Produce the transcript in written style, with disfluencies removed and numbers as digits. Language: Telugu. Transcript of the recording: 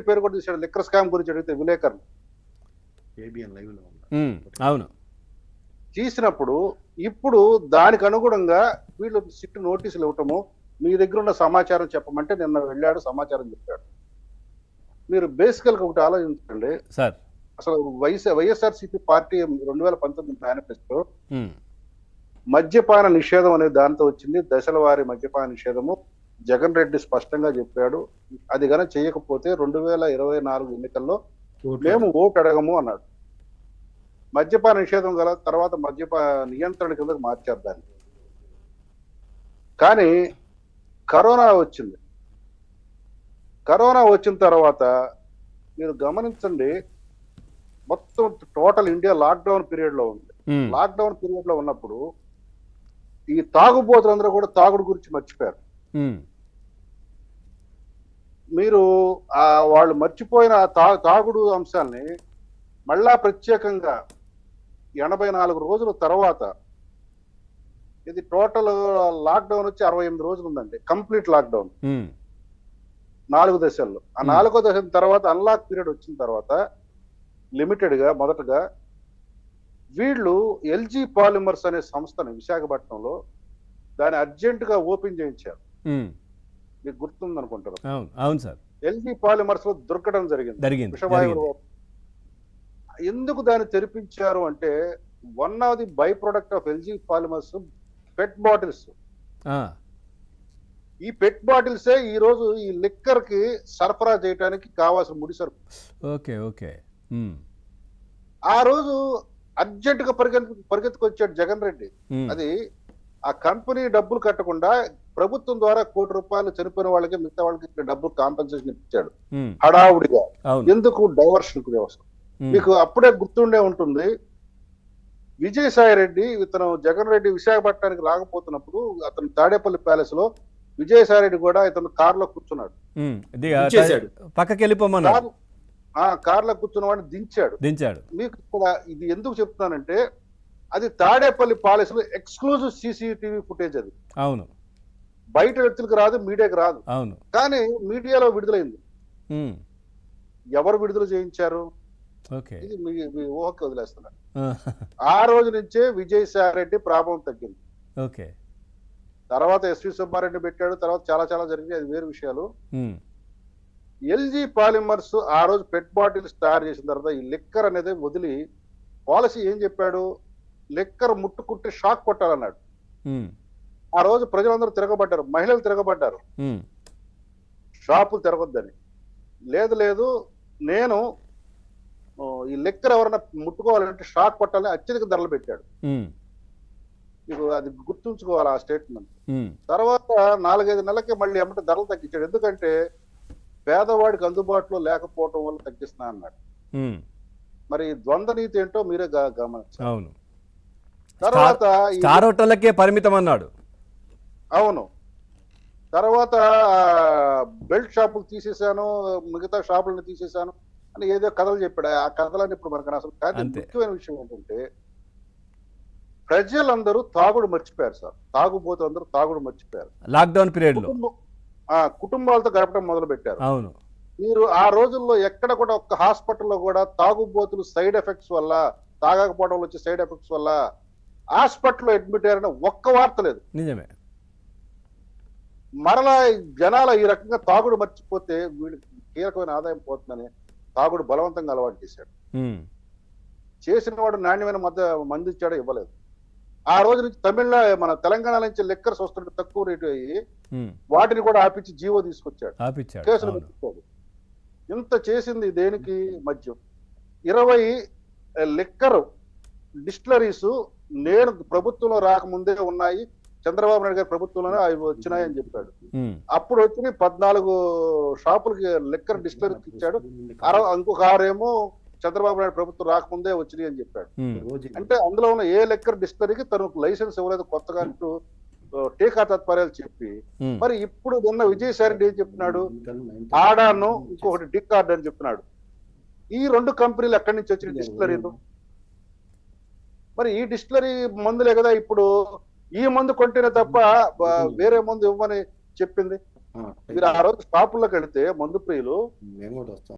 పేరు కూడా తీశాడు లిక్కర్ స్కామ్ గురించి అడిగితే విలేకరులు అవును. తీసినప్పుడు ఇప్పుడు దానికి అనుగుణంగా వీళ్ళు సిట్ నోటీసులు ఇవ్వటము, మీ దగ్గర ఉన్న సమాచారం చెప్పమంటే నిన్న వెళ్ళాడు, సమాచారం చెప్పాడు. మీరు బేసికల్ గా ఒకటి ఆలోచించండి సార్. అసలు వైఎస్ఆర్సీపీ పార్టీ 2019 మేనిఫెస్టో మద్యపాన నిషేధం అనే దాంతో వచ్చింది. దశల వారి మద్యపాన నిషేధము జగన్ రెడ్డి స్పష్టంగా చెప్పాడు. అది కనుక చేయకపోతే 2024 ఎన్నికల్లో మేము ఓటు అడగము అన్నాడు. మద్యపాన నిషేధం గల తర్వాత నియంత్రణ కిందకు మార్చారు దాన్ని. కానీ కరోనా వచ్చింది. కరోనా వచ్చిన తర్వాత మీరు గమనించండి, మొత్తం టోటల్ ఇండియా లాక్డౌన్ పీరియడ్ లో ఉంది. లాక్డౌన్ పీరియడ్ లో ఉన్నప్పుడు ఈ తాగుబోతులందరూ కూడా తాగుడు గురించి మర్చిపోయారు. మీరు వాళ్ళు మర్చిపోయిన తాగుడు అంశాన్ని మళ్ళా ప్రత్యేకంగా 84 రోజుల తర్వాత, ఇది టోటల్ లాక్డౌన్ వచ్చి 68 రోజులు ఉందండి, కంప్లీట్ లాక్డౌన్ 4 దశల్లో. ఆ 4వ దశ తర్వాత అన్లాక్ పీరియడ్ వచ్చిన తర్వాత లిమిటెడ్ గా మొదటగా వీళ్ళు ఎల్జీ పాలిమర్స్ అనే సంస్థను విశాఖపట్నంలో దాన్ని అర్జెంట్ గా ఓపెన్ చేయించారు. మీకు గుర్తుంది అనుకుంటారు. అవును సార్. ఎల్జీ పాలిమర్స్ లో దొరకడం జరిగింది. విషవాయువు. ఎందుకు దాన్ని తెరిపించారు అంటే one of the by product of LG polymers pet bottles. ఈ పెట్ బాటిల్సే ఈ రోజు ఈ లిక్కర్ కి సరఫరా చేయడానికి కావాల్సిన ముడి సరుకు. Okay okay. ఆ రోజు అర్జెంట్ గా పరిగెత్తుకొచ్చాడు జగన్ రెడ్డి. అది ఆ కంపెనీ డబ్బులు కట్టకుండా ప్రభుత్వం ద్వారా ₹1 కోటి చనిపోయిన వాళ్ళకి, మిగతా వాళ్ళకి డబ్బులు కాంపెన్సేషన్ ఇచ్చాడు హడావుడిగా. ఎందుకు? డైవర్షన్ వ్యవస్థ. మీకు అప్పుడే గుర్తుండే ఉంటుంది, విజయసాయి రెడ్డి ఇతను జగన్ రెడ్డి విశాఖపట్నానికి రాకపోతున్నప్పుడు అతను తాడేపల్లి ప్యాలెస్ లో విజయసాయి రెడ్డి కూడా ఇతను కారులో కూర్చున్నాడు. పక్కకి వెళ్ళిపోమన్నాడు. కార్లో కూర్చున్న వాడిని దించాడు. మీకు ఇక్కడ ఇది ఎందుకు చెప్తున్నానంటే అది తాడేపల్లి ప్యాలెస్ లో ఎక్స్క్లూజివ్ సీసీటీవీ ఫుటేజ్. అది అవును, బయట వ్యక్తులకు రాదు, మీడియాకి రాదు. అవును, కానీ మీడియాలో విడుదలైంది. ఎవరు విడుదల చేయించారు? ఇది మీ ఊహకి వదిలేస్తున్నారు. ఆ రోజు నుంచే విజయసాయి రెడ్డి ప్రాభవం తగ్గింది. తర్వాత ఎస్వి సుబ్బారెడ్డి పెట్టాడు, తర్వాత చాలా చాలా జరిగింది, అది వేరు విషయాలు. ఎల్జీ పాలిమర్స్ ఆ రోజు పెట్ బాటిల్స్ తయారు చేసిన తర్వాత ఈ లిక్కర్ అనేది వదిలి పాలసీ ఏం చెప్పాడు? లిక్కర్ ముట్టుకుంటే షాక్ కొట్టాలన్నాడు. ఆ రోజు ప్రజలందరూ తిరగబడ్డారు, మహిళలు తిరగబడ్డారు, షాపులు తిరగొద్దని. లేదు నేను ఈ లిక్కర్ ఎవరైనా ముట్టుకోవాలంటే షాక్ కొట్టాలని అత్యధిక ధరలు పెట్టాడు. మీకు అది గుర్తుంచుకోవాలి ఆ స్టేట్మెంట్. తర్వాత 4-5 నెలలకి మళ్ళీ ఎమ్మటి ధరలు తగ్గించాడు. ఎందుకంటే పేదవాడికి అందుబాటులో లేకపోవటం వల్ల తగ్గిస్తున్నా అన్నాడు. మరి ద్వంద్వ నీతి ఏంటో మీరే గమనించారు. అవును. తర్వాత స్టార్ హోటళ్లకే పరిమితం అన్నాడు. అవును. తర్వాత బెల్ట్ షాపులు తీసేశాను, మిగతా షాపులను తీసేశాను అని ఏదో కథలు చెప్పాడు. ఆ కథలని ఇప్పుడు మనకు అసలు. కానీ ముఖ్యమైన విషయం ఏంటంటే ప్రజలందరూ తాగుడు మర్చిపోయారు సార్. తాగుబోతులందరూ తాగుడు మర్చిపోయారు. లాక్డౌన్ పీరియడ్ లో కుటుంబాలతో గడపడం మొదలు పెట్టారు. అవును. మీరు ఆ రోజుల్లో ఎక్కడ కూడా ఒక్క హాస్పిటల్లో కూడా తాగుబోతులు సైడ్ ఎఫెక్ట్స్ వల్ల, తాగకపోవడం వచ్చే సైడ్ ఎఫెక్ట్స్ వల్ల హాస్పిటల్లో అడ్మిట్ అయ్యారని ఒక్క వార్త లేదు. నిజమే. మరలా జనాల ఈ రకంగా తాగుడు మర్చిపోతే వీళ్ళకి కీలకమైన ఆదాయం పోతుందని తాగుడు బలవంతంగా అలవాటు చేశాడు. చేసిన వాడు నాణ్యమైన మందు ఇచ్చాడో ఇవ్వలేదు. ఆ రోజు నుంచి మన తెలంగాణ నుంచి లిక్కర్స్ వస్తుంటే తక్కువ రేటు అయ్యి వాటిని కూడా ఆపించి జీవో తీసుకొచ్చాడు, కేసులు పెట్టుకోడు. ఇంత చేసింది దేనికి? మద్యం. 20 లిక్కర్ డిస్టిలరీస్ నేను ప్రభుత్వంలో రాకముందే ఉన్నాయి, చంద్రబాబు నాయుడు గారి ప్రభుత్వంలోనే అవి వచ్చినాయని చెప్పాడు. అప్పుడు వచ్చి 14 షాపులకి లిక్కర్ డిస్టిలరీకి ఇచ్చాడు. ఇంకొక 6 ఏమో చంద్రబాబు నాయుడు ప్రభుత్వం రాకముందే వచ్చినాయి అని చెప్పాడు. అంటే అందులో ఉన్న ఏ లిక్కర్ డిస్టిలరీకి తనకు లైసెన్స్ ఇవ్వలేదు కొత్తగా అంటూ టీకా తత్పర్యాలు చెప్పి, మరి ఇప్పుడు ఉన్న విజయసాయి రెడ్డి ఏం చెప్తున్నాడు? ఆడాను, ఇంకొకటి డికార్డ్ అని చెప్తున్నాడు. ఈ 2 కంపెనీలు ఎక్కడి నుంచి వచ్చిన డిస్టిలరీలు? మరి ఈ డిస్టిలరీ మందులే కదా ఇప్పుడు ఈ మందు కొంటేనే తప్ప వేరే మందు ఇవ్వమని చెప్పింది. మీరు ఆ రోజు షాపుల్లోకి వెళితే మందు ప్రియులు మేము కూడా వస్తాం.